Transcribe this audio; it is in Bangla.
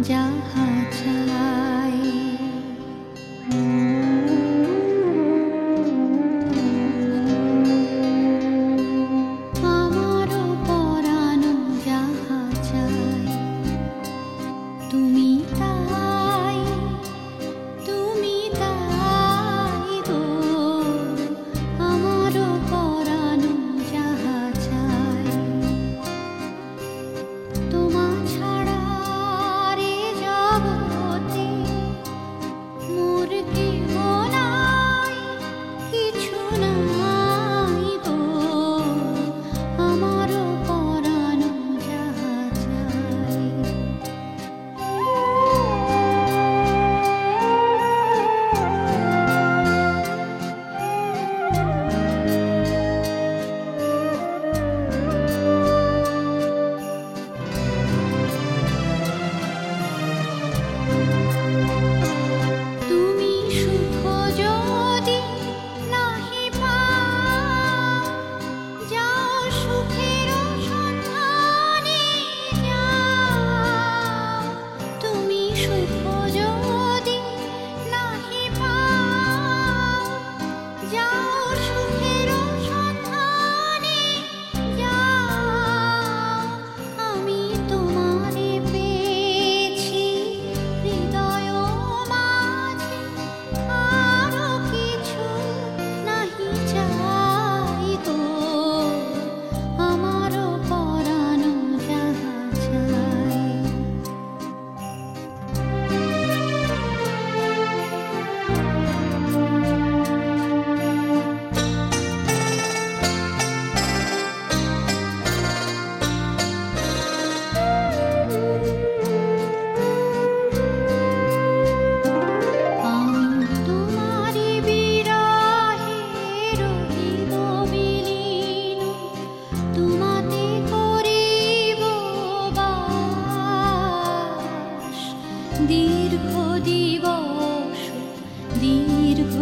যাহা চাই। আমারও পরানো যাহা চাই, তুমি তাই, তুমি তাই গো। আমারও পরানো যাহা চাই, তোমা ছাড়া রে জগতে মোর কেহ নাই, কিছু নাই গো। আমারও পরানো যাহা চাই। তুমি সুখ যদি নাহি পাও, যাও সুখের সন্ধানে যাও। তুমি সুখ যদি নাহি পাও, যাও সুখের সন্ধানে যাও। আমি তোমারে পেয়েছি হৃদয় মাঝে, আরো কিছু নাহি চাই গো। আমারও পরানো যাহা চাই। আমি তোমারি বিরহে রহিব বিলীন, তোমাতে করিব বাস। দীর্ঘ দিবস দীর্ঘ